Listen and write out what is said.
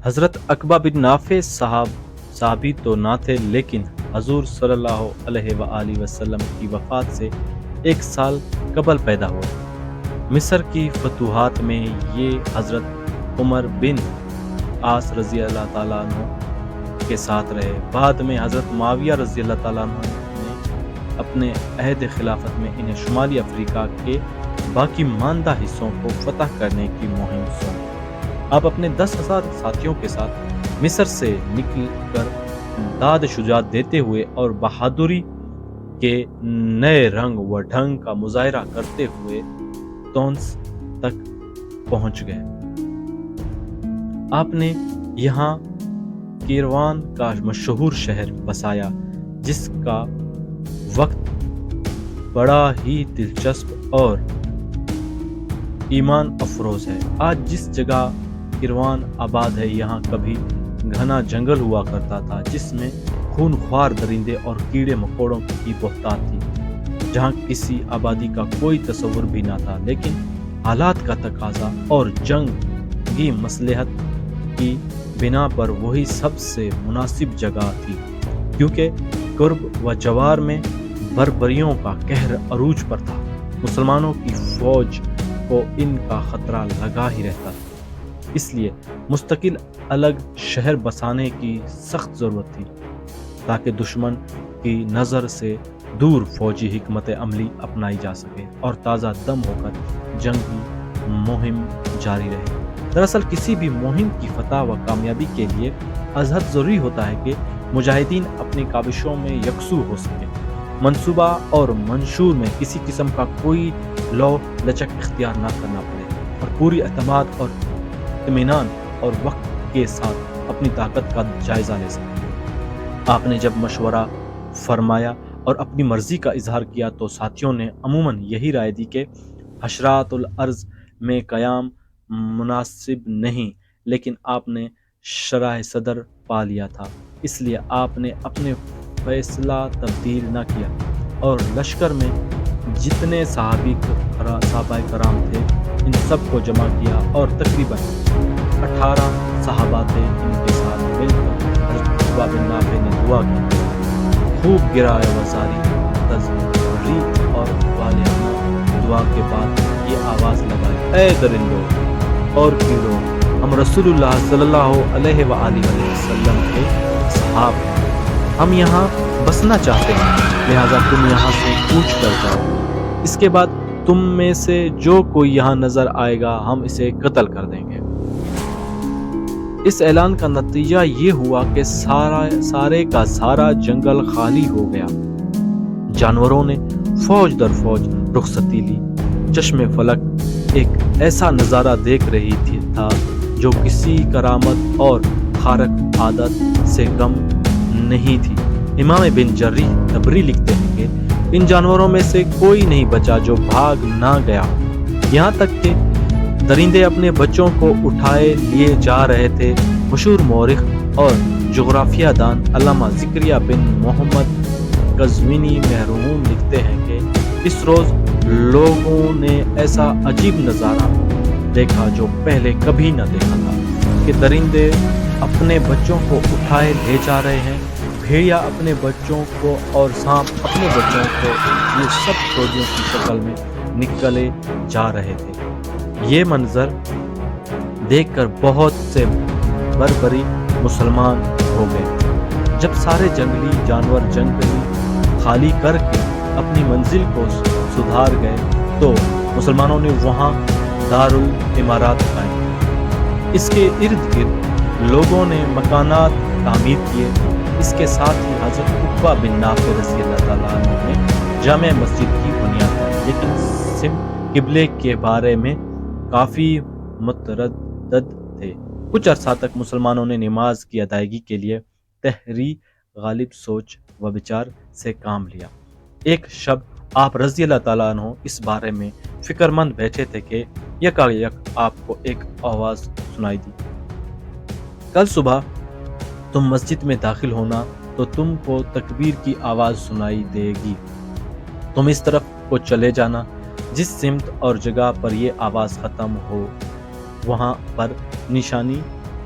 حضرت عقبہ بن نافع صحابی تو نہ تھے، لیکن حضور صلی اللہ علیہ وآلہ وسلم کی وفات سے 1 سال قبل پیدا ہوئے۔ مصر کی فتوحات میں یہ حضرت عمر بن عاص رضی اللہ تعالیٰ عنہ کے ساتھ رہے۔ بعد میں حضرت معاویہ رضی اللہ تعالیٰ عنہ نے اپنے عہد خلافت میں انہیں شمالی افریقہ کے باقی ماندہ حصوں کو فتح کرنے کی مہم سونپی۔ آپ اپنے 10,000 ساتھیوں کے ساتھ مصر سے نکل کر داد شجاعت دیتے ہوئے اور بہادری کے نئے رنگ و ڈھنگ کا مظاہرہ کرتے ہوئے تونس تک پہنچ گئے۔ آپ نے یہاں کیروان کا مشہور شہر بسایا، جس کا وقت بڑا ہی دلچسپ اور ایمان افروز ہے۔ آج جس جگہ کیروان آباد ہے، یہاں کبھی گھنا جنگل ہوا کرتا تھا، جس میں خون خوار درندے اور کیڑے مکوڑوں کی بہتات تھی، جہاں کسی آبادی کا کوئی تصور بھی نہ تھا، لیکن حالات کا تقاضا اور جنگی مصلحت کی بنا پر وہی سب سے مناسب جگہ تھی، کیونکہ قرب و جوار میں بربریوں کا قہر عروج پر تھا۔ مسلمانوں کی فوج کو ان کا خطرہ لگا ہی رہتا تھا، اس لیے مستقل الگ شہر بسانے کی سخت ضرورت تھی، تاکہ دشمن کی نظر سے دور فوجی حکمت عملی اپنائی جا سکے اور تازہ دم ہو کر جنگی مہم جاری رہے۔ دراصل کسی بھی مہم کی فتح و کامیابی کے لیے ازحد ضروری ہوتا ہے کہ مجاہدین اپنی کاوشوں میں یکسو ہو سکیں، منصوبہ اور منشور میں کسی قسم کا کوئی لو لچک اختیار نہ کرنا پڑے، اور پوری اعتماد اور اطمینان اور وقت کے ساتھ اپنی طاقت کا جائزہ لے سکیں۔ آپ نے جب مشورہ فرمایا اور اپنی مرضی کا اظہار کیا تو ساتھیوں نے عموماً یہی رائے دی کہ حشرات الارض میں قیام مناسب نہیں، لیکن آپ نے شرح صدر پا لیا تھا، اس لیے آپ نے اپنے فیصلہ تبدیل نہ کیا اور لشکر میں جتنے صحابہ کرام تھے ان سب کو جمع کیا، اور تقریباً 18 صحابہ تھے، ان کے ساتھ مل کر حضرت عقبہ بن نافع نے دعا کی۔ خوب گرائے وزاری تذریع اور والہانہ دعا کے بعد یہ آواز لگائی، اے درندوں اور کیڑوں، ہم رسول اللہ صلی اللہ علیہ وآلہ وسلم کے اصحاب ہیں، ہم یہاں بسنا چاہتے ہیں، لہٰذا تم یہاں سے کوچ کر جاؤ، اس کے بعد تم میں سے جو کوئی یہاں نظر آئے گا ہم اسے قتل کر دیں گے۔ اس اعلان کا نتیجہ یہ ہوا کہ سارے کا سارا جنگل خالی ہو گیا۔ جانوروں نے فوج در فوج رخصتی لی۔ چشم فلک ایک ایسا نظارہ دیکھ رہی تھا جو کسی کرامت اور خارق عادت سے کم نہیں تھی۔ امام بن جریح طبری لکھتے ہیں کہ ان جانوروں میں سے کوئی نہیں بچا جو بھاگ نہ گیا، یہاں تک کہ درندے اپنے بچوں کو اٹھائے لیے جا رہے تھے۔ مشہور مورخ اور جغرافیہ دان علامہ زکریا بن محمد قزوینی مرحوم لکھتے ہیں کہ اس روز لوگوں نے ایسا عجیب نظارہ دیکھا جو پہلے کبھی نہ دیکھا تھا، کہ درندے اپنے بچوں کو اٹھائے لے جا رہے ہیں، بھیڑیا اپنے بچوں کو اور سانپ اپنے بچوں کو، یہ سب فوجیوں کی شکل میں نکلے جا رہے تھے۔ یہ منظر دیکھ کر بہت سے بربری مسلمان ہو گئے۔ جب سارے جنگلی جانور جنگلی خالی کر کے اپنی منزل کو سدھار گئے تو مسلمانوں نے وہاں دارالامارات قائم۔ اس کے ارد گرد لوگوں نے مکانات تعمیر کیے۔ اس کے ساتھ ہی حضرت عقبہ بن نافع رضی اللہ تعالیٰ عنہ نے جامع مسجد کی بنیاد ڈالی، لیکن سمت قبلے کے بارے میں کافی متردد تھے۔ کچھ عرصہ تک مسلمانوں نے نماز کی ادائیگی کے لیے تحری غالب سوچ و بچار سے کام لیا۔ ایک شب آپ رضی اللہ تعالیٰ عنہ اس بارے میں فکر مند بیٹھے تھے کہ یکایک آپ کو ایک آواز سنائی دی، کل صبح تم مسجد میں داخل ہونا تو تم کو تکبیر کی آواز سنائی دے گی، تم اس طرف کو چلے جانا، جس سمت اور جگہ پر یہ آواز ختم ہو وہاں پر نشانی